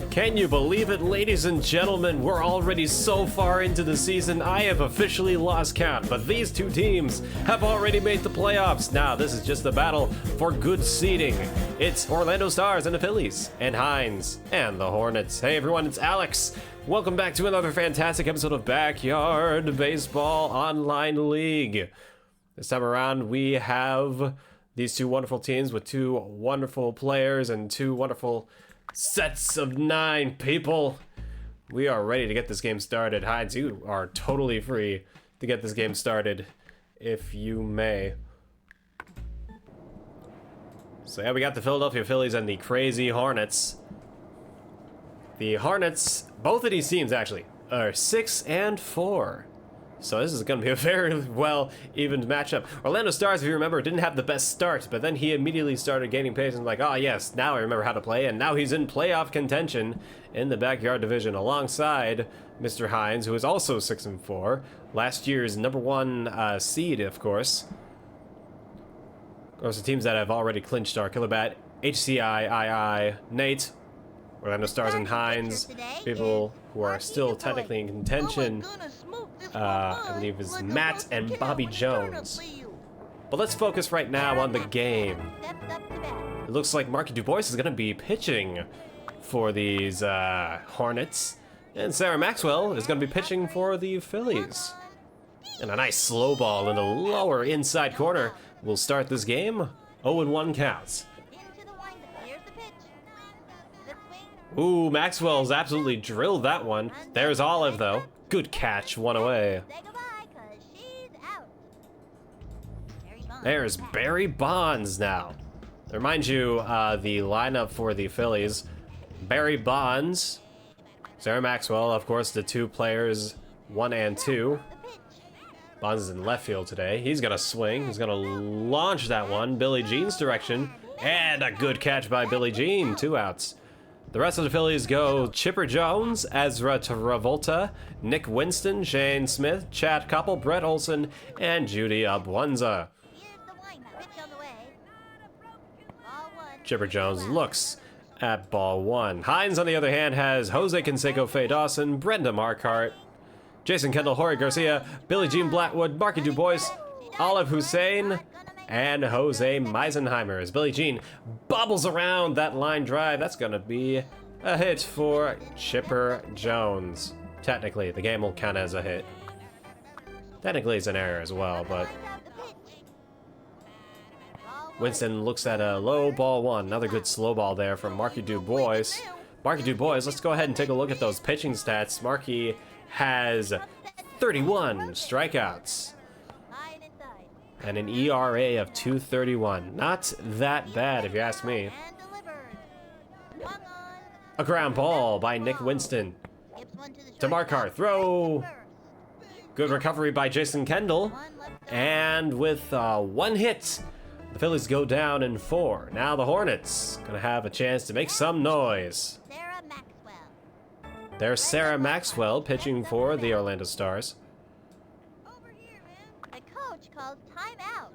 Can you believe it, ladies and gentlemen? We're already so far into the season, I have officially lost count, but these two teams have already made the playoffs. Now, this is just the battle for good seeding. It's OrlandoStars and the Phillies, and Heinz, and the Hornets. Hey everyone, it's Alex. Welcome back to another fantastic episode of Backyard Baseball Online League. This time around, we have these two wonderful teams with two wonderful players and two wonderful sets of 9 people. We are ready to get this game started. Heinz, you are totally free to get this game started, if you may. So yeah, we got the Philadelphia Phillies and the crazy Hornets. The Hornets, both of these teams actually, are 6-4. So this is going to be a very well-evened matchup. OrlandoStars, if you remember, didn't have the best start, but then he immediately started gaining pace and like, oh yes, now I remember how to play, and now he's in playoff contention in the backyard division alongside Mr. Heinz, who is also 6-4. Last year's #1 seed, of course. Of course, the teams that have already clinched are Killer Bat, HCI, Nate, OrlandoStars and Heinz, people who are still technically in contention. I believe is Matt and Bobby Jones. But let's focus right now on the game. It looks like Marky Du Bois is going to be pitching for these Hornets, and Sarah Maxwell is going to be pitching for the Phillies. And a nice slow ball in the lower inside corner will start this game. 0-1 counts. Ooh, Maxwell's absolutely drilled that one. There's Olive, though. Good catch, one away. There's Barry Bonds now. To remind you, the lineup for the Phillies: Barry Bonds, Sarah Maxwell, of course, the two players 1 and 2. Bonds is in left field today. He's gonna swing. He's gonna launch that one Billie Jean's direction, and a good catch by Billie Jean. 2 outs. The rest of the Phillies go Chipper Jones, Ezra Travolta, Nick Winston, Shane Smith, Chad Koppel, Brett Olson, and Judy Abwanza. Chipper Jones looks at ball 1. Heinz, on the other hand, has Jose Canseco, Faye Dawson, Brenda Marquardt, Jason Kendall, Jorge Garcia, Billie Jean Blackwood, Marky Du Bois, Olive Hussein, and Jose Meisenheimer as Billie Jean bobbles around that line drive. That's going to be a hit for Chipper Jones. Technically, the game will count as a hit. Technically, it's an error as well, but Winston looks at a low ball 1. Another good slow ball there from Marky Du Bois. Marky Du Bois, let's go ahead and take a look at those pitching stats. Marky has 31 strikeouts and an ERA of 2.31. Not that bad, if you ask me. A ground ball by Nick Winston. To Marquardt, throw. Good recovery by Jason Kendall. And with one hit, the Phillies go down in 4. Now the Hornets gonna have a chance to make some noise. There's Sarah Maxwell pitching for the OrlandoStars. Over here, man. The coach calls timeout.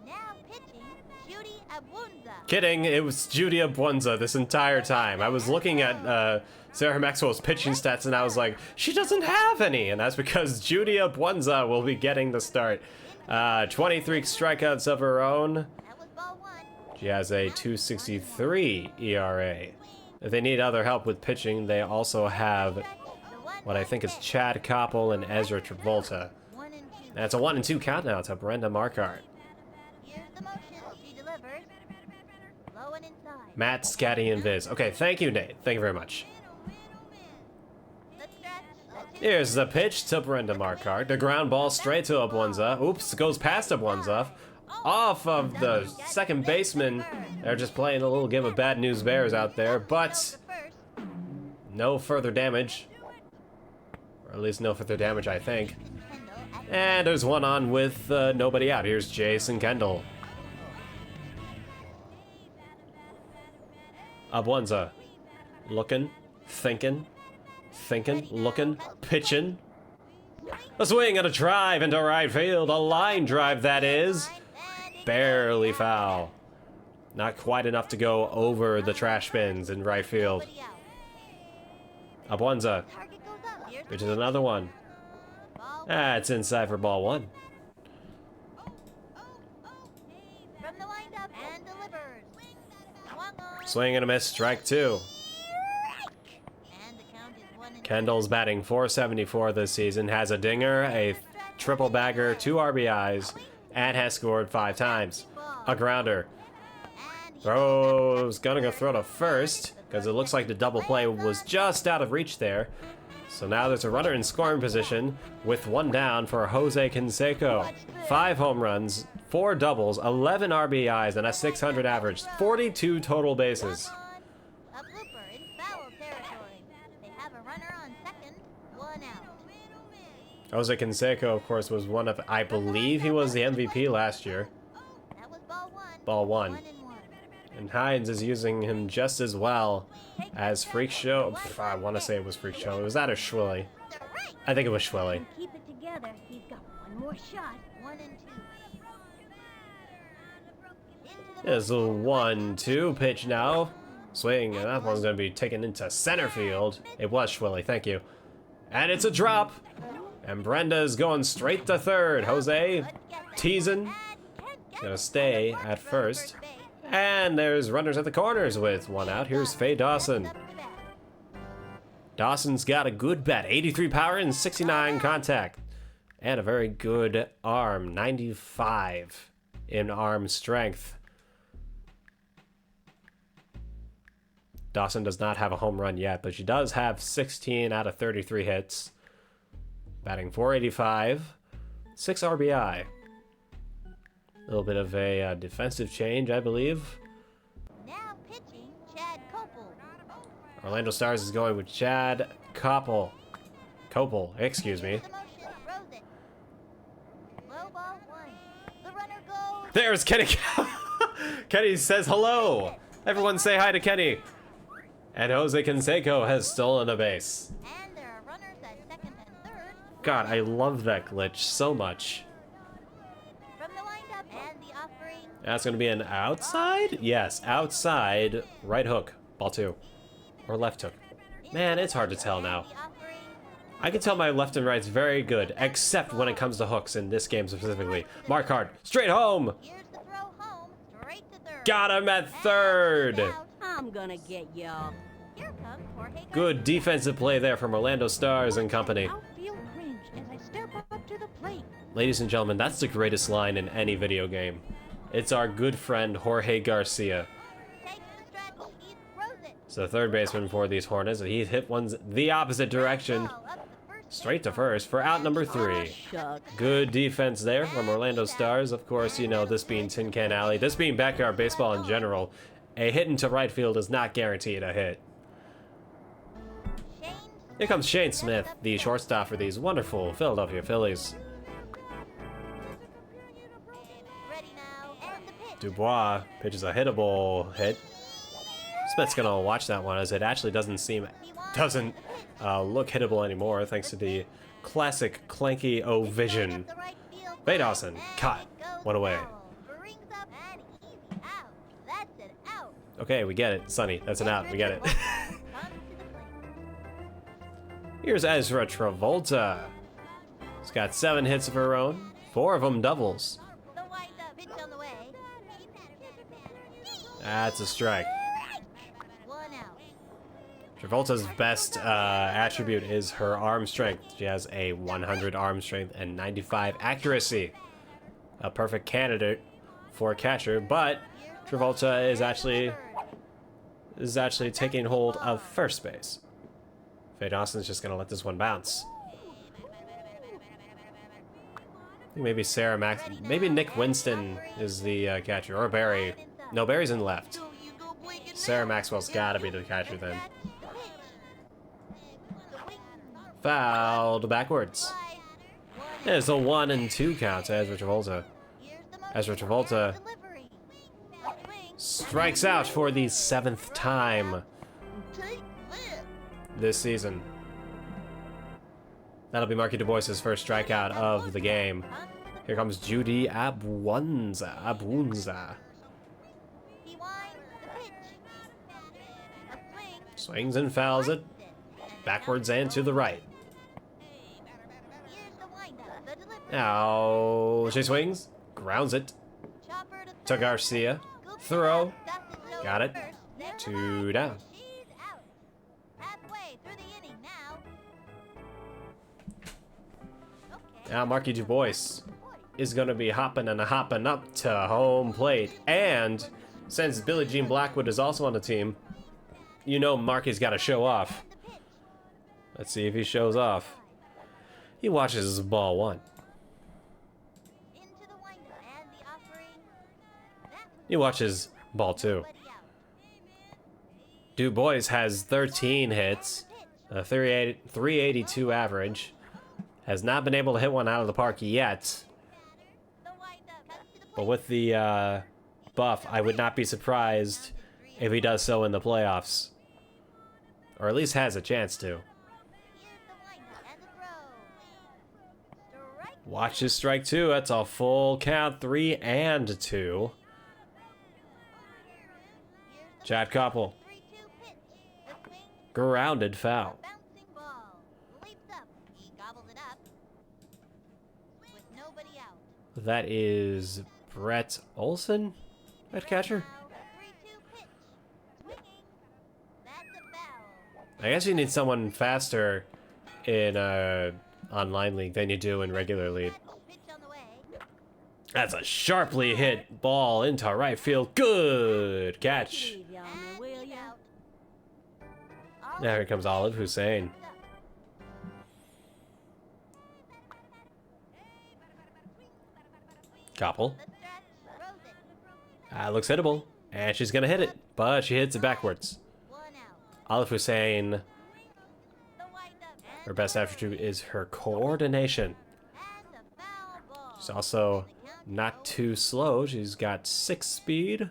Now pitching, Judy Abunza. Kidding, it was Judy Abunza this entire time. I was looking at Sarah Maxwell's pitching stats and I was like, she doesn't have any, and that's because Judy Abunza will be getting the start. 23 strikeouts of her own. That was ball 1. She has a 2.63 ERA. If they need other help with pitching, they also have what I think is Chad Koppel and Ezra Travolta. 1 and 2. That's a 1-2 count now to Brenda Marquardt. Here's the motion. She delivered. Low and inside. Matt, Scatty, and Viz. Okay, thank you, Nate. Thank you very much. Let's stretch. Let's Here's the pitch to Brenda Marquardt. The ground ball straight to Abunza. Oops, goes past Abunza. Off of the second baseman. They're just playing a little game of bad news bears out there, but first. no further damage. Or at least no further damage, I think. And there's one on with nobody out. Here's Jason Kendall. Abunza. Looking, thinking, looking, pitching. A swing and a drive into right field. A line drive, that is. Barely foul. Not quite enough to go over the trash bins in right field. Abunza. Target goes up. Here's Which is another one. ball It's inside for ball 1. from the windup and delivers. Swung on. Swing and a miss, strike 2. And the count is 1 and Kendall's batting .474 this season, has a dinger, a triple bagger, 2 RBIs, and has scored 5 times. A grounder. and Throws, gonna go throw to first, because it looks like the double play was just out of reach there. So now there's a runner in scoring position with 1 down for Jose Canseco. 5 home runs, 4 doubles, 11 RBIs, and a .600 average. 42 total bases. a blooper in foul territory. They have a runner on second, 1 out. Jose Canseco, of course, was one of, I believe he was the MVP last year. That was ball 1. Ball 1. 1 and 1. And Heinz is using him just as well as Freak Show. I want to say it was Freak Show. Was that or Schwilly? I think it was Schwilly. Keep it together. He's got one more shot. 1 and 2. There's a 1-2 pitch now. Swing, and that one's going to be taken into center field. It was Schwilly, thank you. And it's a drop. And Brenda's going straight to third. Jose teasing. Gonna stay at first. And there's runners at the corners with 1 out. Here's Faye Dawson. Dawson's got a good bat. 83 power and 69 contact. And a very good arm. 95 in arm strength. Dawson does not have a home run yet, but she does have 16 out of 33 hits. Batting .485. 6 RBI. A little bit of a defensive change, I believe. Now pitching, Chad Koppel. OrlandoStars is going with Chad Koppel. Excuse me. The motion, throws it. Low ball 1. The runner goes. There's Kenny. Kenny says hello. Everyone say hi to Kenny. And Jose Canseco has stolen a base. And there are runners at second and third. God, I love that glitch so much. From the windup and the offering. That's going to be an outside? Yes, outside. Right hook. Ball 2. Or left hook. Man, it's hard to tell now. The offering. I can tell my left and right's very good, except when it comes to hooks in this game specifically. Marquardt, straight home. Here's the throw home, straight to third. Got him at third. Out. I'm gonna get y'all. Here comes Jorge. Good defensive play there from OrlandoStars and company. Outfield cringe as I step up to the plate. Ladies and gentlemen, that's the greatest line in any video game. It's our good friend Jorge Garcia. Takes the stretch. He throws it. So the third baseman for these Hornets, he hit ones the opposite direction, Ball up the first straight to first for out number 3. Shucks. Good defense there from OrlandoStars. Of course, you know, this being Tin Can Alley, this being backyard baseball in general, a hit into right field is not guaranteed a hit. Shane Here comes Shane Smith, the shortstop for these wonderful Philadelphia Phillies. Ready now, and the pitch. Dubois pitches a hittable hit. Smith's gonna watch that one as it actually doesn't look hittable anymore thanks to the classic clanky O vision. The right field Bay goal, Dawson, and caught. it goes One away. foul. Brings up and easy out. That's an out. Okay, we get it, Sonny. That's an out. We get it. Comes to the plate. Here's Ezra Travolta. He's got 7 hits of her own, 4 of them doubles. The wind-up pitch on the way. That's a strike. 1 out. Travolta's best attribute is her arm strength. She has a 100 arm strength and 95 accuracy. A perfect candidate for a catcher, but Travolta is actually taking hold of first base. Faye Dawson's just gonna let this one bounce. I think maybe maybe Nick Winston is the catcher, or Barry. No, Barry's in left. Sarah Maxwell's gotta be the catcher then. Fouled backwards. There's a 1-2 count to Ezra Travolta. Ezra Travolta strikes out for the 7th time this season. That'll be Marky DuBois' first strikeout of the game. Here comes Judy Abunza. Swings and fouls it backwards and to the right. Now she swings, grounds it to Garcia. Throw, got it. 2 down. Now Marky DuBois is going to be hopping up to home plate. And since Billie Jean Blackwood is also on the team, you know Marky's got to show off. Let's see if he shows off. He watches ball 1. He watches ball 2. DuBois has 13 hits, a 382 average. Has not been able to hit one out of the park yet. But with the buff, I would not be surprised if he does so in the playoffs. Or at least has a chance to. Watch his strike 2. That's a full count. 3-2. Chad Koppel. Grounded foul. That is Brett Olson at catcher. I guess you need someone faster in online league than you do in regular league. That's a sharply hit ball into right field. Good catch. Now here comes Olive Hussein. Koppel. Looks hittable. And she's going to hit it. But she hits it backwards. Olive Hussein. Her best attribute is her coordination. She's also not too slow. She's got 6 speed.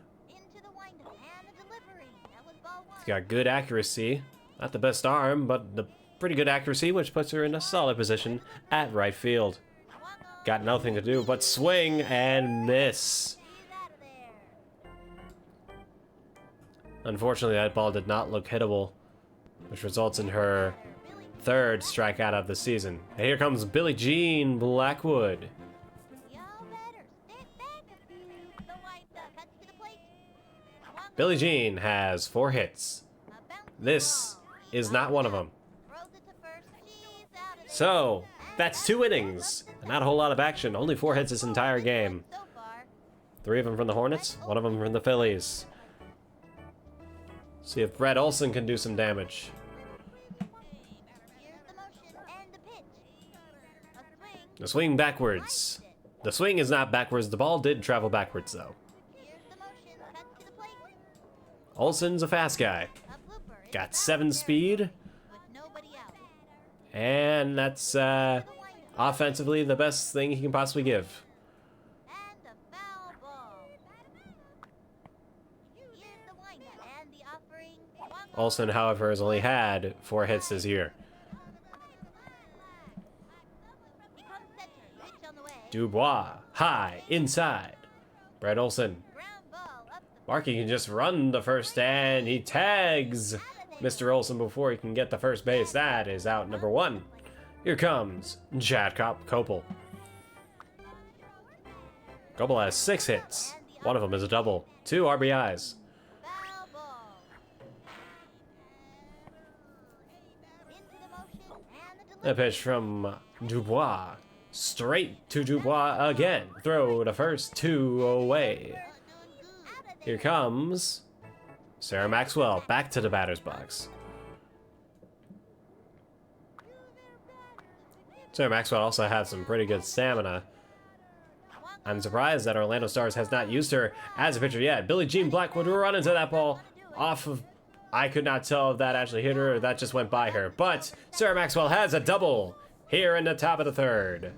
She's got good accuracy. Not the best arm, but the pretty good accuracy, which puts her in a solid position at right field. Got nothing to do but swing and miss. Unfortunately, that ball did not look hittable, which results in her 3rd strikeout of the season. And here comes Billie Jean Blackwood. Billie Jean has 4 hits. This is not one of them. So, that's 2 innings. Not a whole lot of action. Only 4 hits this entire game. 3 of them from the Hornets, 1 of them from the Phillies. See if Brett Olson can do some damage. The swing backwards. The swing is not backwards. The ball did travel backwards, though. Olson's a fast guy. Got 7 speed. And that's offensively the best thing he can possibly give. And a foul ball. Here's the windup and the offering. Olsen, however, has only had 4 hits this year. Becomes center. Pitch on the way. Dubois, high, inside. Brett Olsen. Ground ball up the Markey can just run the first, and he tags Mr. Olsen before he can get the first base. That is out number 1. Here comes Chad Kopel. Kopel has 6 hits. One of them is a double. 2 RBIs. foul ball. Into the motion and the A pitch from Dubois. Straight to Dubois again. Throw to first, 2 away. Here comes Sarah Maxwell back to the batter's box. Sarah Maxwell also has some pretty good stamina. I'm surprised that OrlandoStars has not used her as a pitcher yet. Billie Jean Blackwood will run into that ball off of... I could not tell if that actually hit her or that just went by her. But Sarah Maxwell has a double here in the top of the 3rd.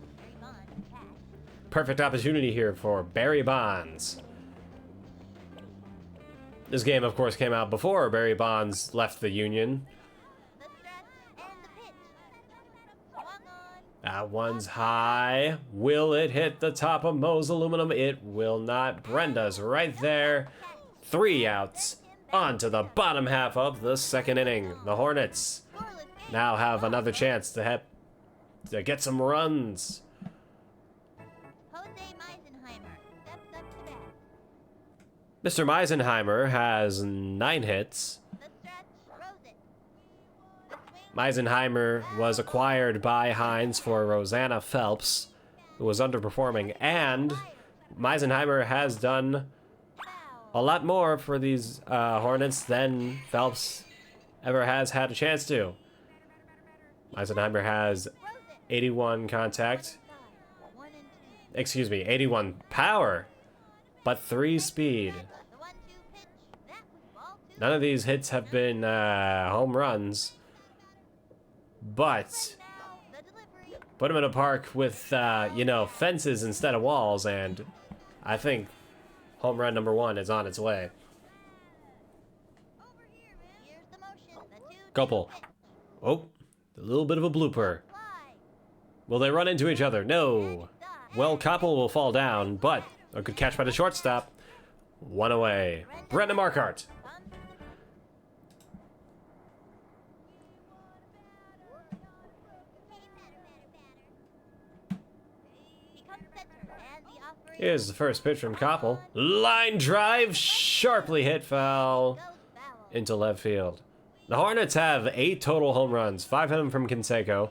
Perfect opportunity here for Barry Bonds. This game, of course, came out before Barry Bonds left the Union. the stretch and the pitch. Swung on. That one's high. Will it hit the top of Moe's aluminum? It will not. Brenda's right there. 3 outs. On to the bottom half of the 2nd inning. The Hornets Scoreless game. now have another chance to get some runs. Jose Meisenheimer steps up to bat. Mr. Meisenheimer has 9 hits. The stretch. Throws it. The swing. Meisenheimer was acquired by Heinz for Rosanna Phelps, who was underperforming, and Meisenheimer has done a lot more for these Hornets than Phelps ever has had a chance to. Meisenheimer has 81 contact, 1 and 2. excuse me, 81 power, but 3 speed. The 1-2 pitch. That was ball 2. None of these hits have been home runs, but The delivery. put them in a park with, you know, fences instead of walls, and I think home run number 1 is on its way. Over here, man. Here's the motion. The 2-2 Couple. pitch. Oh, a little bit of a blooper. Fly. Will they run into each other? No. Well, Koppel will fall down, but a good catch by the shortstop. 1 away. Brendan Markart. Bunt. Becomes center and the offering. Here's the first pitch from Koppel. Line drive, sharply hit foul Goes foul. into left field. The Hornets have 8 total home runs, 5 of them from Canseco,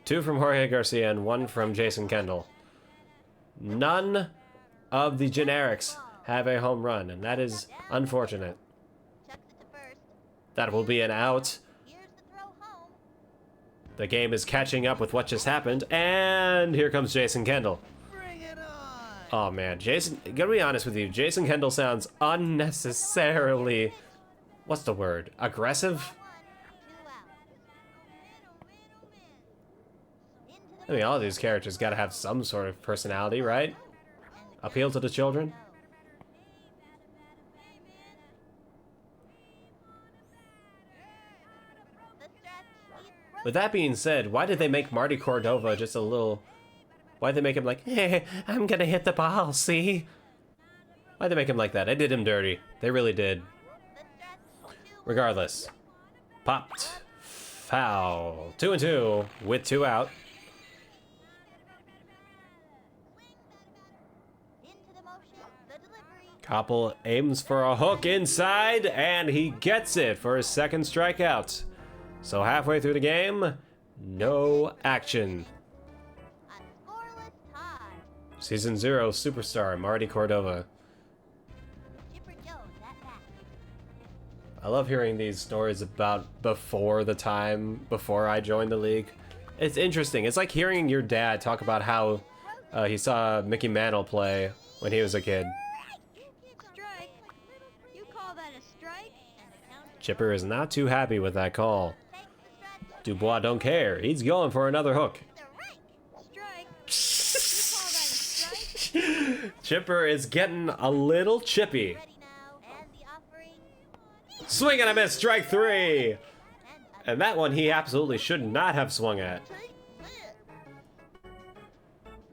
2 from Jorge Garcia, and 1 from Jason Kendall. None of the generics have a home run, and that is unfortunate. Chucks it to first. That will be an out. Here's the throw home. The game is catching up with what just happened, and here comes Jason Kendall. Bring it on! Oh man, Jason, gotta be honest with you, Jason Kendall sounds unnecessarily, what's the word, aggressive? 2 outs. Into I mean, all of these characters gotta have some sort of personality, right? Appeal to the children? the stretch. He throws With that being said, why did they make Marty Cordova just a little... Why'd they make him like, hey, I'm gonna hit the ball, see? Why'd they make him like that? They did him dirty. They really did. the stretch. 2 Regardless. Popped. Foul. 2-2 with 2 out. into the motion. The delivery. Koppel aims for a hook inside, and he gets it for his 2nd strikeout. So halfway through the game, no action. A scoreless tie. Season 0 superstar Marty Cordova. Chipper Jones at bat. I love hearing these stories about before the time, before I joined the league. It's interesting. It's like hearing your dad talk about how he saw Mickey Mantle play when he was a kid. Strike. You call that a strike? And the count Chipper is not too happy with that call. takes the stretch. Dubois don't care. He's going for another hook. Strike. You call that a strike? Chipper is getting a little chippy. Ready now, and the offering. Swing and a miss, strike 3. And that one he absolutely should not have swung at.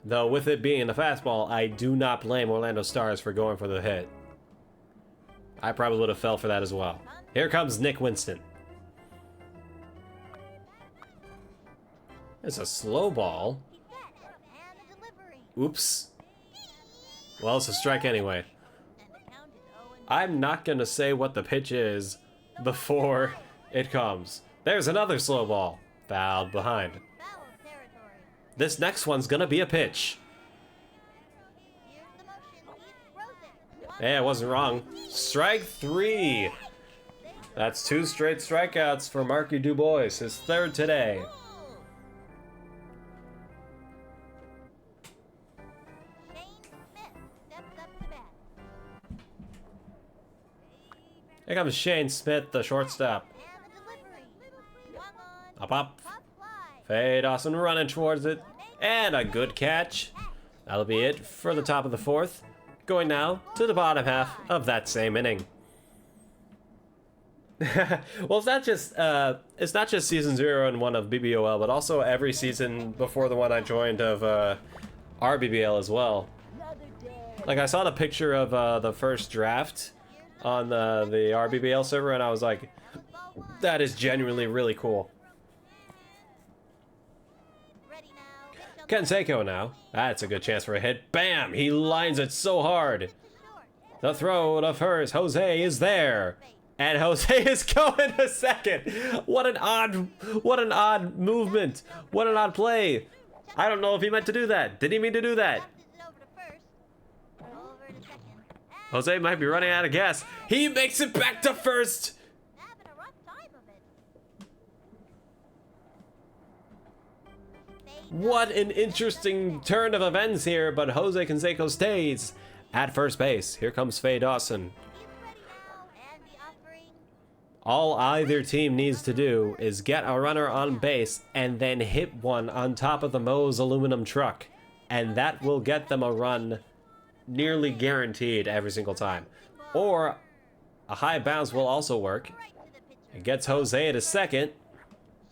Though with it being a fastball, I do not blame Orlando Stars for going for the hit. I probably would have fell for that as well. Here comes Nick Winston. It's a slow ball. And the delivery. Oops. Well, it's a strike anyway. And the count is 0-2. I'm not gonna say what the pitch is before it comes. There's another slow ball. Fouled behind. Foul territory. This next one's gonna be a pitch. Here's the motion. He throws it. Yeah, it wasn't wrong. Strike 3. That's 2 straight strikeouts for Marky Dubois, his 3rd today. Shane Smith steps up to bat. Here comes Shane Smith, the shortstop. And the delivery. Swung on. Up, up. Pop fly. Faye Dawson running towards it. And a good catch. That'll be it for the top of the 4th. Going now to the bottom half of that same inning. Well, it's not just season 0 and 1 of BBOL, but also every season before the one I joined of RBBL as well. Like, I saw the picture of the first draft on the RBBL server, and I was like, that is genuinely really cool. Ready now. Pitch on Ken Seiko now. That's a good chance for a hit. Bam! He lines it so hard. the short. The throw to first. Jose is there. And Jose is going to second. What an odd movement. What an odd play. I don't know if he meant to do that. Did he mean to do that? Bounces it over to first. Over to second. And Jose might be running out of gas. He makes it back to first. having a rough time of it. Fade What an interesting turn of events here, but Jose Canseco stays at first base. Here comes Faye Dawson. He's ready now. And the offering. All either team needs to do is get a runner on base and then hit one on top of the Moe's aluminum truck. And that will get them a run nearly guaranteed every single time. Or a high bounce will also work. Right to the pitcher. It gets Jose to second.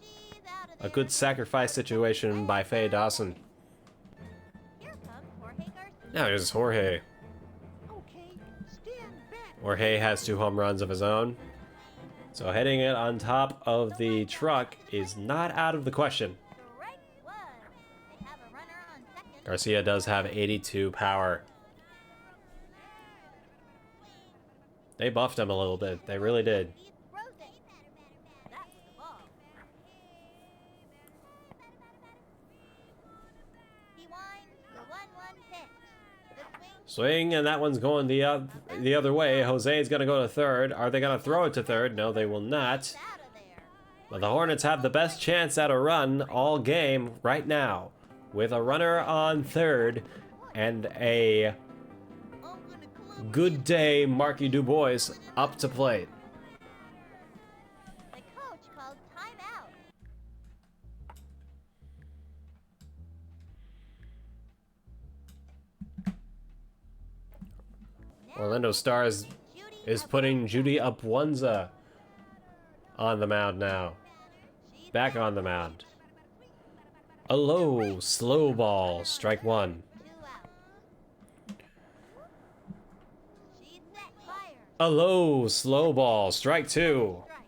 She's out of A there. good sacrifice situation by Faye Dawson. Here comes Jorge Garcia. Now here's Jorge. Okay, stand back. Jorge has 2 home runs of his own. So hitting it on top of the truck is not out of the question. Strike one. They have a runner on second. Garcia does have 82 power. They buffed him a little bit. They really did. He throws it. That's the ball. He winds the 1-1 pitch. The swing. Swing, and that one's going the other way. Jose's going to go to third. Are they going to throw it to third? No, they will not. It's out of there. But the Hornets have the best chance at a run all game right now, with a runner on third and a I'm gonna clue good day Marky Dubois up to plate. the coach called timeout. Orlando Stars Judy is up putting Judy Upwanza on the mound now. She's Back on the mound. A low, slow ball, strike 1. 2 out. She's set. Fire. A low, slow ball, strike 2. Strike.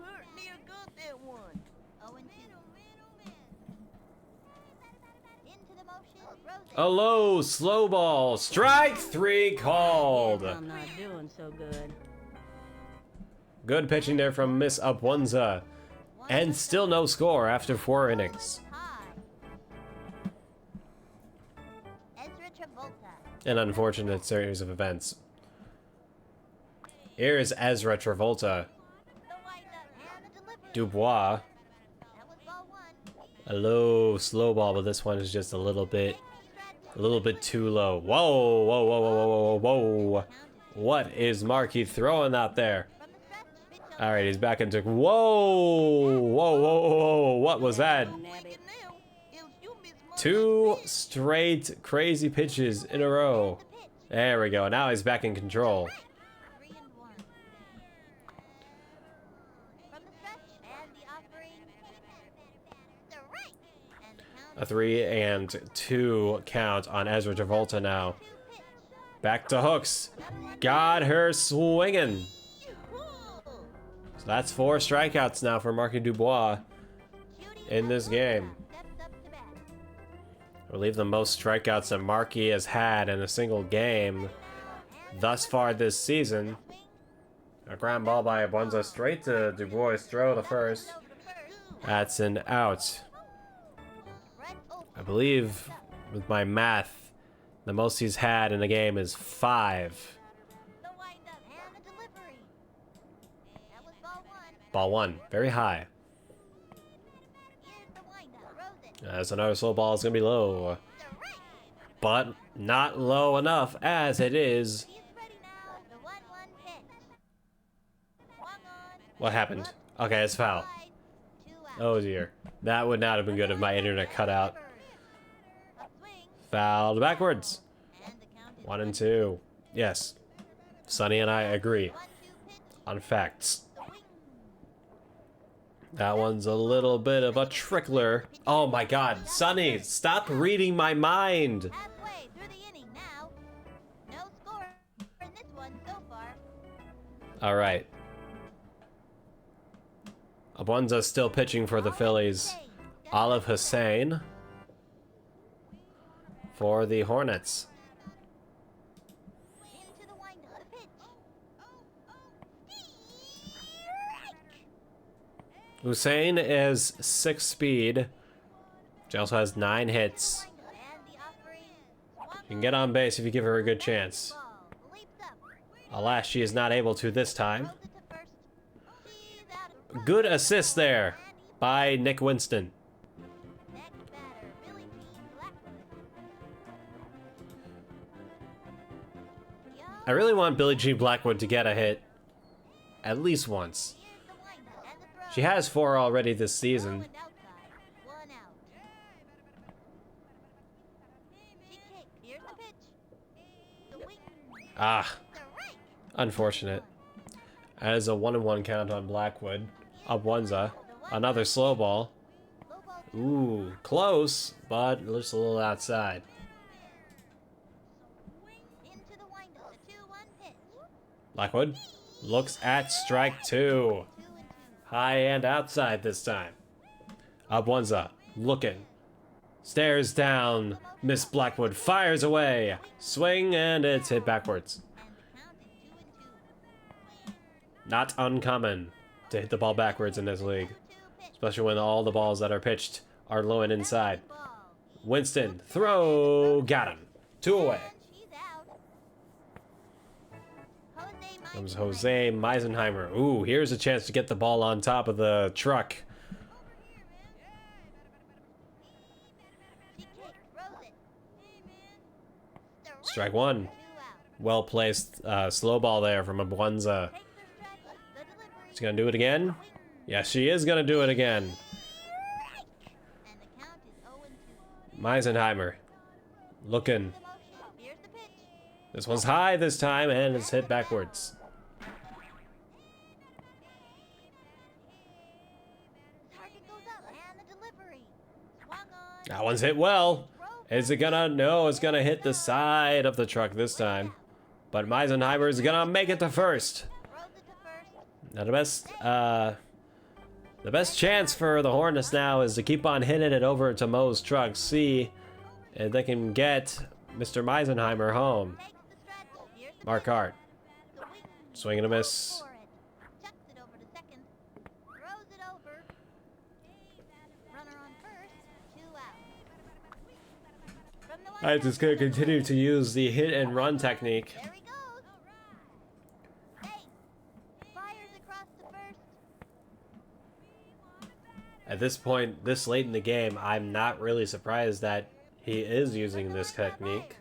Hurt near got that one. 0-2. Into the motion. Throws it. A low, slow ball, strike 3 called. I'm not doing so good. Good pitching there from Miss Upwanza. And still no score after 4 innings. High. Ezra Travolta. An unfortunate series of events. Here is Ezra Travolta. The windup and the delivery. Dubois. That was ball 1. A low, slow ball, but this one is just a little bit too low. Whoa, whoa, whoa, whoa, whoa, whoa, whoa. What is Marky throwing out there? From the stretch. Pitch All right, he's back into. Whoa! Whoa! Whoa! Whoa! What was that? Two straight crazy pitches in a row. There we go. Now he's back in control. 3-1. From the stretch and the offering. The right. And the count. A 3-2 count on Ezra Travolta now. Back to hooks. Got her swinging. So that's 4 strikeouts now for Marky Dubois in this game. I believe the most strikeouts that Marky has had in a single game thus far this season. A ground ball by Abunza straight to Dubois' throw to first. That's an out. I believe, with my math, the most he's had in a game is 5. The windup and the delivery. That was ball 1. Ball 1, very high. Here's the windup. Rose it. That's another slow ball. It's gonna be low, The right. but not low enough as it is. He's ready now. The 1-1 pitch. Swung on. What happened? Okay, it's foul. Wide. 2 out. Oh dear. That would not have been good if my internet cut out. Upswing. Fouled backwards. And the count is 1 and 2. Yes. Sonny and I agree 1-2 pitch. on facts. The wing. That one's a little bit of a trickler. Oh my god. Sonny, stop reading my mind. Halfway through the inning now. No score in this one so far. Alright. Abunza's still pitching for the Phillies. Olive Hussein for the Hornets. Into the windup. The pitch. Hussein is 6 speed. She also has 9 hits. Windup and the offering. She can get on base if you give her a good chance. Ball. Leaps up. Alas, she is not able to this time. Throws it to first. She's out of Good assist there by Nick Winston. next batter. Billy Jean Blackwood. I really want Billie Jean Blackwood to get a hit at least once. Here's the windup and the throw. She has 4 already this season. And outside. 1 out. She kicked. Here's the pitch. The wing. Ah, The right. unfortunate. That is a 1-1 count on Blackwood. Abunza. Another slow ball. Low ball. Ooh, close, but just a little outside. Into the windup. The 2-1 pitch. Blackwood looks at strike 2. 2 and 2. High and outside this time. Abunza looking. Stares down. Miss Blackwood fires away. Swing, and it's hit backwards. And the count is 2 and 2. Not uncommon to hit the ball backwards in this league. 2 pitch. Especially when all the balls that are pitched are low and inside. Ball. Winston, throw, got him. 2 away. And she's out. Jose Comes Meisenheimer. Jose Meisenheimer. Ooh, here's a chance to get the ball on top of the truck. She kicked. Throws it. The right. Strike 1. 2 out. Well placed slow ball there from Abunza. Takes the stretch. The delivery. She's gonna do it again. Yes, she is gonna do it again. And the count is 0 and 2. Meisenheimer looking. The motion. Here's the pitch. This one's high this time, and it's hit backwards. Target goes up. And the delivery. Swung on. That one's hit well. Is it gonna? No, it's gonna hit the side of the truck this time. But Meisenheimer is gonna make it to first. Throws it to first. Now the best chance for the Hornets now is to keep on hitting it over to Mo's truck. See if they can get Mr. Meisenheimer home. Makes the stretch. Here's the Mark Hart. The wing. Swing and a miss. For it. Chucks it over to second. Throws it over. Runner on first. 2 out. From the Alright, just gonna continue to use the hit and run technique. There he goes. Hey. Fires across to first. At this point, this late in the game, I'm not really surprised that he is using this technique.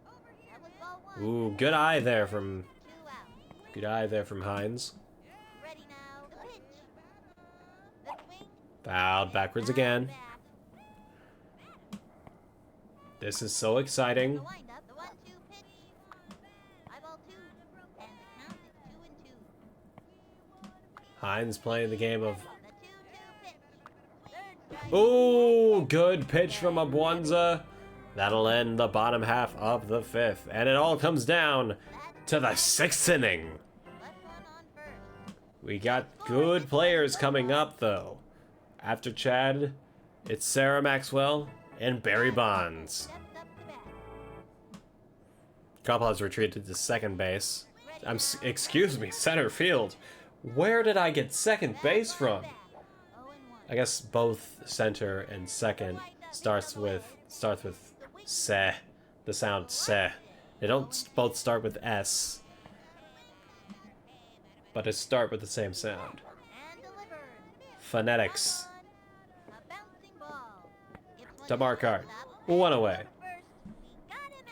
That was ball 1. Ooh, good eye there from 2 out. Heinz. Fouled backwards again. This is so exciting. The windup, the 1-2 pitch. High ball 2. And the count is 2-2. Heinz playing the game of... The 2-2 pitch. Third strike. Ooh, good pitch from Abwanza. That'll end the bottom half of the 5th. And it all comes down to the 6th inning. Left one on first. We got good players coming up, though. After Chad, it's Sarah Maxwell and Barry Bonds. Steps up to bat. Couple has retreated to second base. Excuse me, center field. Where did I get second base from? 0-1. I guess both center and second starts with se. The sound se. They don't both start with s, but they start with the same sound. And delivered. Phonetics. A bouncing ball. Gets To one Markart. up. One away. First, we got him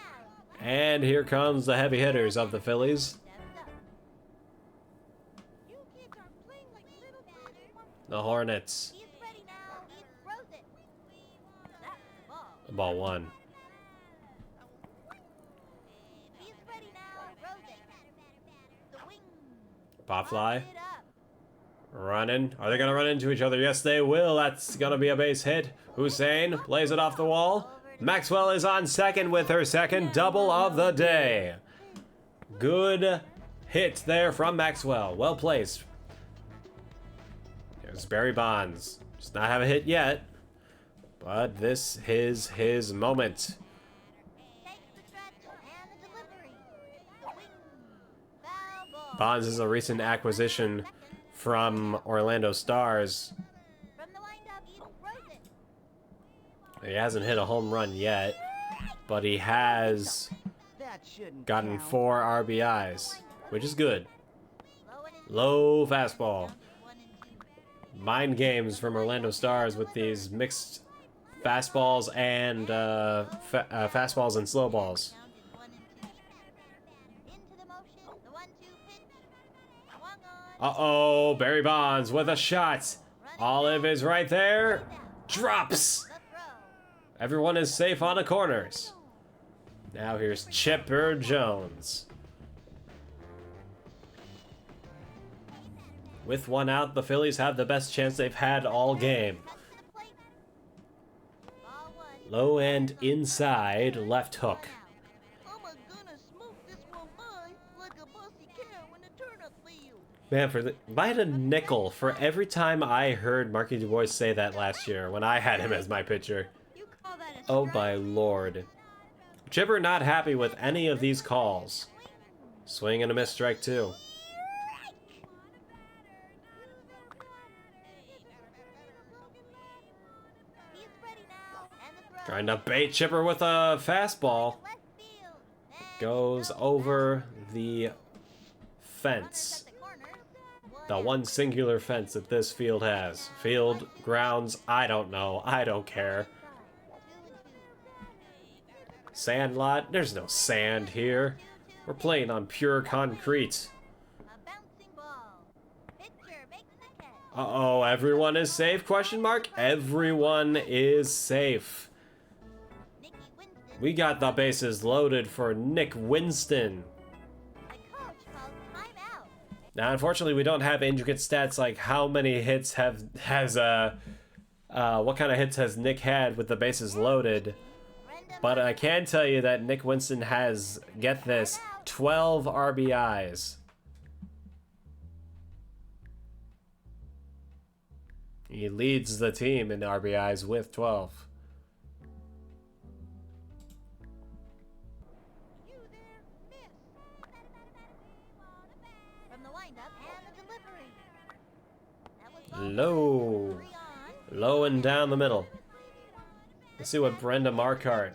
out. And here comes the heavy hitters of the Phillies. Steps up. You kids are playing like little bitty monkeys. The Hornets. He's ready now. He throws it. That's the ball. Ball 1. He's ready now. Throws it. The wing. Pop fly. Pops it up. Running. Are they going to run into each other? Yes, they will. That's going to be a base hit. Hussein plays it off the wall. Maxwell is on second with her second double of the day. Good hit there from Maxwell. Well placed. There's Barry Bonds. Does not have a hit yet, but this is his moment. Takes the stretch and the delivery. The wing. Foul ball. Bonds is a recent acquisition from OrlandoStars. From the windup, he throws it. He hasn't hit a home run yet, but he has That shouldn't gotten count. 4 RBIs, which is good. Low and in. Low fastball. 1 and 2. Mind games from OrlandoStars with these mixed fastballs and fastballs and slow balls. Count is 1 and 2. Into the motion. The 1-2 pitch. Swung on. Uh-oh, Barry Bonds with a shot. Olive is right there. Drops. The throw. Everyone is safe on the corners. Now here's Chipper Jones. With one out, the Phillies have the best chance they've had all game. Cuts to the plate. Ball 1. Low and inside left hook. I'm gonna smoke this one by like a bossy cow in a turnip field. Man, if I had a nickel for every time I heard Marky Du Bois say that last year when I had him as my pitcher. You call that a Oh strike? my lord. Chipper not happy with any of these calls. Swing and a miss, strike 2. He's ready now. And the throw. Trying to bait Chipper with a fastball. Left field. And Goes over the fence. at the corner. The one singular fence that this field has. Field, grounds, I don't know. I don't care. 2 and 2. Sand lot? There's no sand here. We're playing on pure concrete. A bouncing ball. Pitcher makes the catch. Uh-oh, everyone is safe? Question mark? Everyone is safe. Nicky Winston. We got the bases loaded for Nick Winston. The coach calls timeout. Now, unfortunately, we don't have intricate stats like how many hits what kind of hits has Nick had with the bases loaded. Brenda But I can tell you that Nick Winston has, get this, 12 RBIs. He leads the team in RBIs with 12. You there, miss. from the windup and the delivery. That was ball Low. 3 on. Low and down the middle. Let's see what Brenda Markart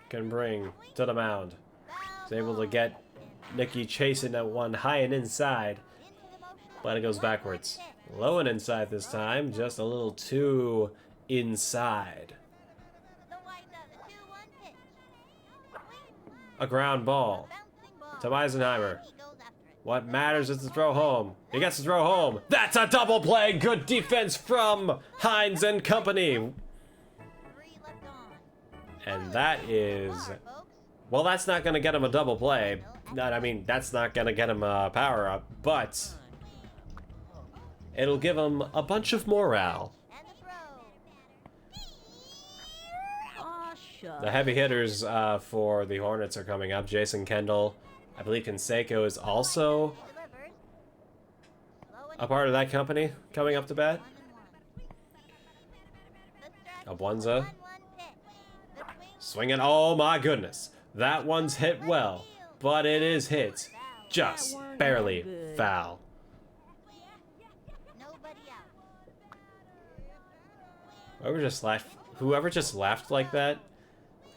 can bring to the mound. He's able to get Nikki chasing that one high and inside, Into the motion. but it goes backwards. Low and inside this time, just a little too inside. The windup, the 2-1 pitch. Swing. A ground ball Bouncing ball. to Eisenheimer. He goes after it. What matters is to throw home. He gets to throw home. That's a double play. Good defense from Heinz and company. 3 left on. And that is... Well, that's not going to get him a double play. I mean, that's not going to get him a power up, but it'll give him a bunch of morale. And the throw. Aw, shucks. The heavy hitters for the Hornets are coming up. Jason Kendall. I believe Canseco is also Delivers. Slow and a part of that company coming up to bat. 1 and 1. The stretch. Abwanza 1-1 pitch. The swing. swinging. Oh my goodness. That one's hit well, but it is hit just barely foul. Nobody out. Whoever just laughed like that,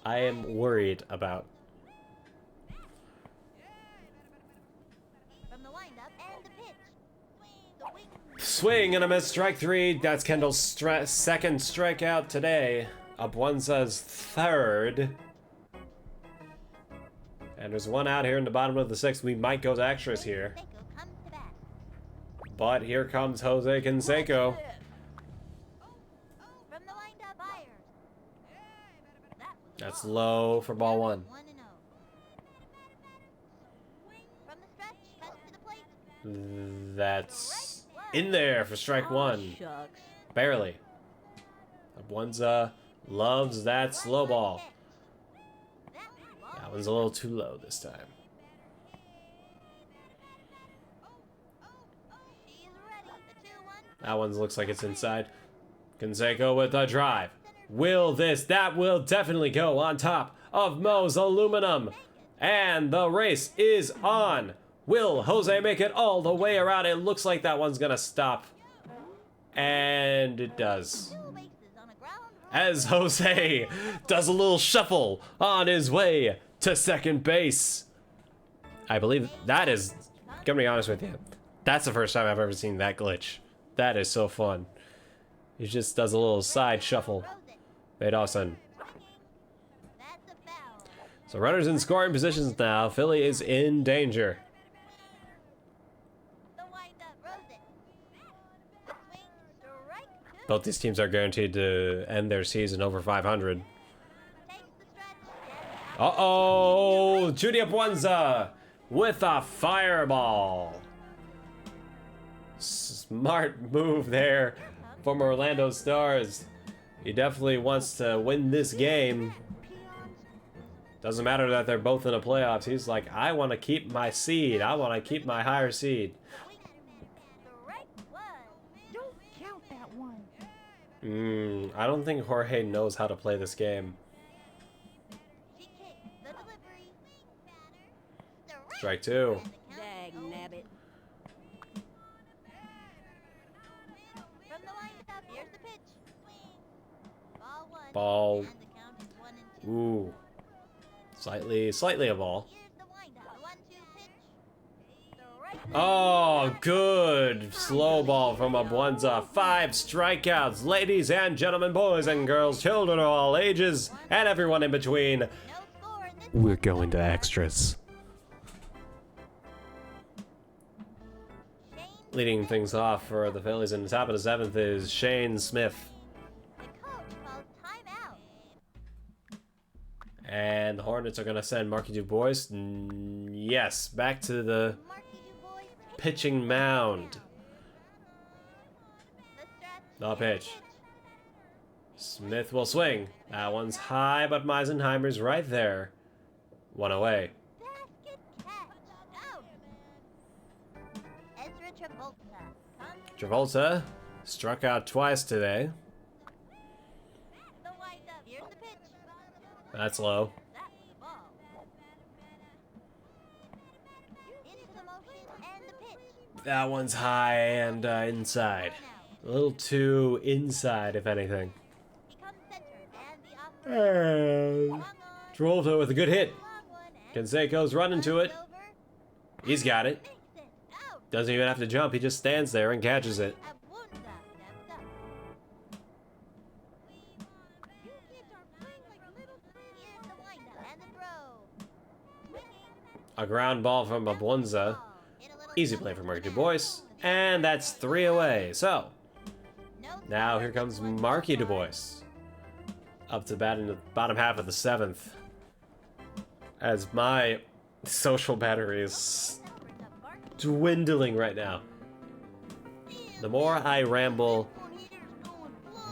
I am worried about. From the windup and the pitch. The wing. Swing and a miss, strike 3. That's Kendall's second strikeout today. Abwanza's third. And there's one out here in the bottom of the 6th. We might go to extras here. Seiko comes to bat. But here comes Jose Canseco. From the windup, Byers. That was That's ball. low for ball 1. 1-0. From the stretch, cuts to the plate. That's in there for strike 1. Shucks. Barely. Abwanza loves that slow ball. That one's a little too low this time. She's ready. The 2-1. That one looks like it's inside. Canseco with a drive. Will this? That will definitely go on top of Mo's aluminum. And the race is on. Will Jose make it all the way around? It looks like that one's gonna stop. And it does. 2 bases on a ground ball. As Jose does a little shuffle on his way to second base. I believe that is, gonna be honest with you, that's the first time I've ever seen that glitch. That is so fun. He just does a little side shuffle. Throws it. Made awesome. That's a foul. So runners in scoring positions now. Philly is in danger. The windup, throws it. The swing, strike 2. Both these teams are guaranteed to end their season over 500. Takes the stretch. Uh-oh! Judy Abwanza with a fireball. Smart move there from OrlandoStars. He definitely wants to win this game. Doesn't matter that they're both in the playoffs. He's like, I want to keep my seed. I want to keep my higher seed. Strike 1. Don't count that one. I don't think Jorge knows how to play this game. She kicks the delivery. Strike 2. Dag nabbit. From the windup, here's the pitch. Ball 1. Ball. And the count is 1 and 2. Ooh. Slightly a ball. Here's the windup. 1-2 pitch. Strike 2. Oh, good slow ball from Abwanza. 5 strikeouts. Ladies and gentlemen, boys and girls, children of all ages, and everyone in between. No score in this. We're going to extras. Shane. Leading things off for the Phillies in the top of the 7th is Shane Smith. The coach calls timeout. And the Hornets are going to send Marky DuBois. Yes, back to the Marky DuBois pitch. pitching mound. The stretch. No pitch. Smith will swing. That one's high, but Meisenheimer's right there. 1 away. Basket catch. Out. Ezra Travolta. Comes Travolta struck out twice today. the windup. Here's the pitch. That's low. That was ball. Into motion and the pitch. That one's high and inside. A little too inside, if anything. He comes center and the offering. And Swung on. Travolta with a good hit. Long one and Canseco's running to it. over. He's got it. Makes it. Out. Doesn't even have to jump. He just stands there and catches it. Abwanza steps up. You kids are playing like little kids. Here's the windup and the throw. A ground ball from Abwanza. Ball. It'll Easy play for Mark Du Bois. And that's 3 away. So, now here comes Marky Du Bois. Up to bat in the bottom half of the 7th. As my social battery is dwindling right now. The more I ramble,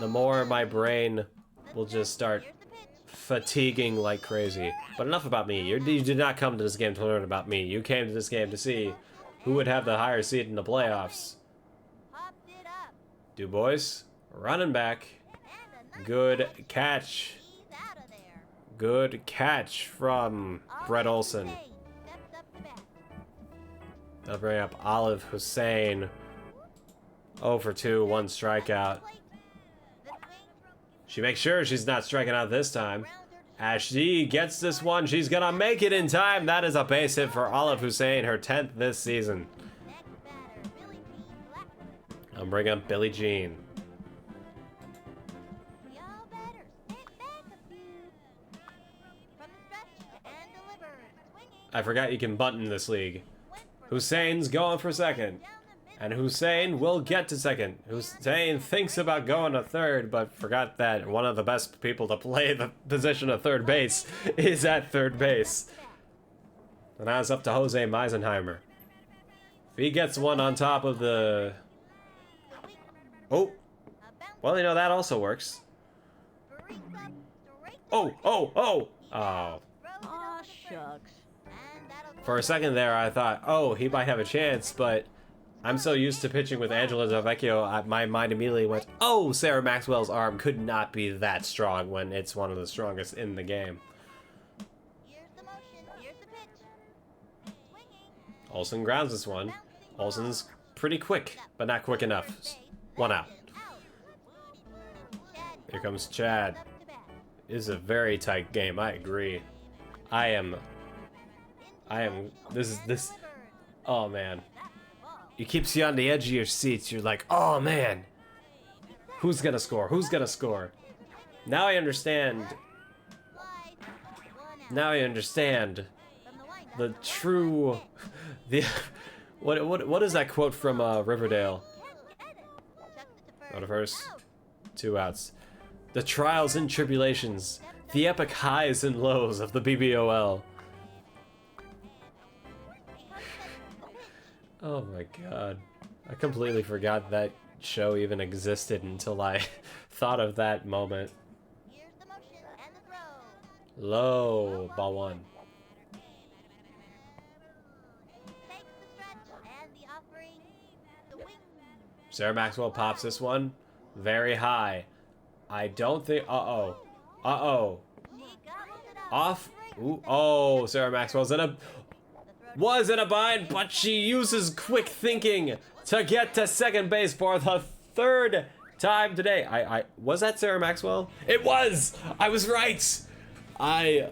the more my brain will just start fatiguing like crazy. But enough about me. You did not come to this game to learn about me. You came to this game to see who would have the higher seed in the playoffs. Du Bois, running back. Good catch. Good catch from Brett Olson. They'll bring up Olive Hussein. 0 for 2, 1 strikeout. She makes sure she's not striking out this time. As she gets this one, she's gonna make it in time. That is a base hit for Olive Hussein, her 10th this season. I'll bring up Billie Jean. I forgot you can bunt in this league. Hussein's going for second. And Hussein will get to second. Hussein thinks about going to third, but forgot that one of the best people to play the position of third base is at third base. And now it's up to Jose Meisenheimer. If he gets one on top of the... Oh! Well, you know, that also works. Oh! Oh! Oh! Oh! Aw, shucks. For a second there, I thought, oh, he might have a chance, but I'm so used to pitching with Angela Delvecchio, my mind immediately went, oh, Sarah Maxwell's arm could not be that strong when it's one of the strongest in the game. Olsen grounds this one. Olsen's pretty quick, but not quick enough. 1 out. Here comes Chad. This is a very tight game, I agree. This, oh man. It keeps you on the edge of your seats. You're like, oh man. Who's gonna score? Who's gonna score? Now I understand. Now I understand the true, what is that quote from Riverdale? Go to first. 2 outs. The trials and tribulations, the epic highs and lows of the BBOL. Oh my god. I completely forgot that show even existed until I thought of that moment. Low, ball 1. Sarah Maxwell pops this one very high. I don't think, uh-oh. Uh-oh. Off. Ooh, oh, Sarah Maxwell's was in a bind, but she uses quick thinking to get to second base for the 3rd time today. Was that Sarah Maxwell? It was! I was right! I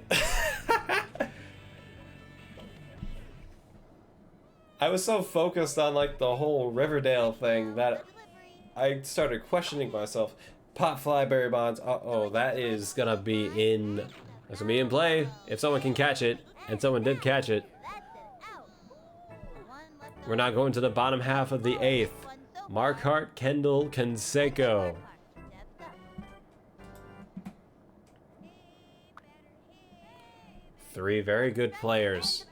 was so focused on like the whole Riverdale thing that I started questioning myself. Pop fly Barry Bonds. Uh-oh, that is gonna be in. That's gonna be in play if someone can catch it, and someone did catch it. We're now going to the bottom half of the 8th. Marquardt, Kendall, Canseco. Three very good players.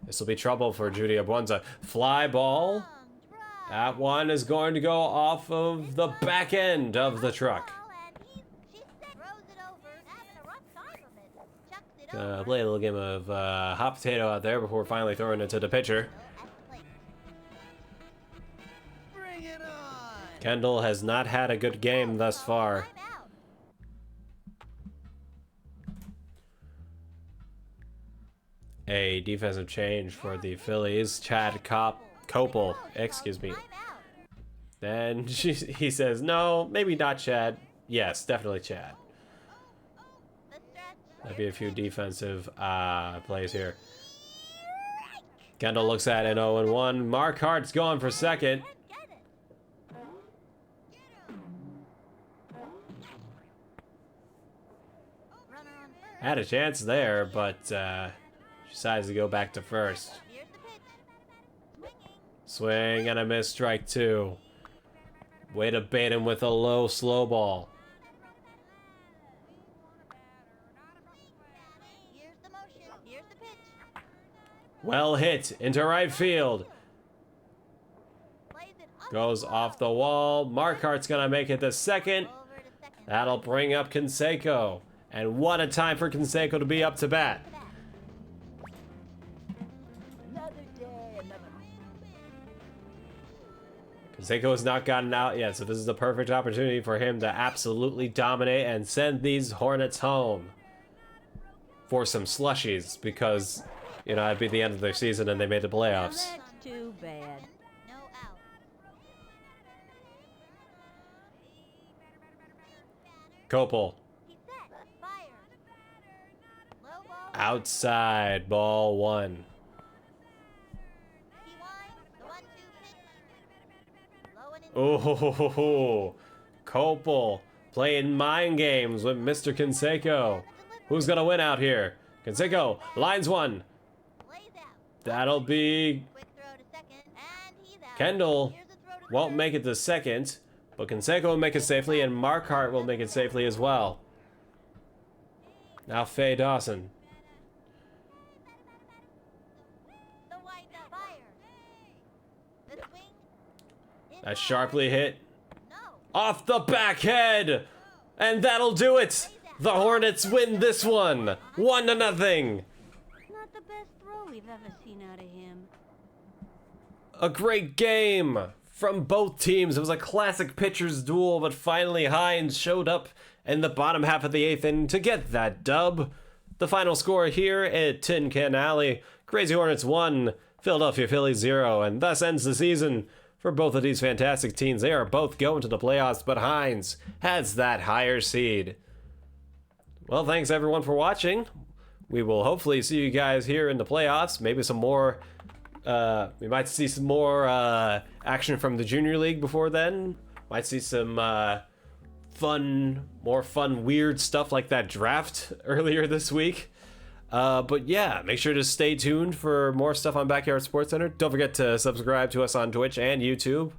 This will be trouble for Judy Abwanza. Fly ball. That one is going to go off of the back end of the truck. Play a little game of hot potato out there before finally throwing it to the pitcher. Kendall has not had a good game thus far. A defensive change for the Phillies. Chad Copel, excuse me. Then he says, no, maybe not Chad. Yes, definitely Chad. There'll be a few defensive plays here. Kendall looks at an 0-1. Marquardt's going for second. Had a chance there, but decides to go back to first. Swing and a miss, strike 2. Way to bait him with a low slow ball. Here's the motion. Here's the pitch. Well hit into right field. Plays it up Goes off the wall. Markart's gonna make it to second. over to second. That'll bring up Canseco. And what a time for Canseco to be up to bat. Canseco has not gotten out yet, so this is the perfect opportunity for him to absolutely dominate and send these Hornets home for some slushies, because, you know, it'd be the end of their season and they made the playoffs. That's too bad. No out. Copel. He's set. Fires. Low ball. Outside, ball 1. He winds. The 1-2 pitch. Low and in. Oh, Copel playing mind games with Mr. Canseco. Who's gonna win out here? Canseco lines 1. Plays out. That'll be Quick throw to second. And he's out. Kendall. Here's a throw to Won't third. make it to second, but Canseco will make it safely, and Markart will make it safely as well. Now Faye Dawson. The wind up. Fires. The swing. In That's high. sharply hit No. off the back head, and that'll do it. The Hornets win this one, 1-0. Not the best throw we've ever seen out of him. A great game from both teams. It was a classic pitcher's duel, but finally Heinz showed up in the bottom half of the 8th inning to get that dub. The final score here at Tin Can Alley: Crazy Hornets 1, Philadelphia Phillies 0, and thus ends the season for both of these fantastic teams. They are both going to the playoffs, but Heinz has that higher seed. Well, thanks everyone for watching. We will hopefully see you guys here in the playoffs. Maybe some more. We might see some more action from the Junior League before then. Might see some more fun, weird stuff like that draft earlier this week. But yeah, make sure to stay tuned for more stuff on Backyard Sports Center. Don't forget to subscribe to us on Twitch and YouTube.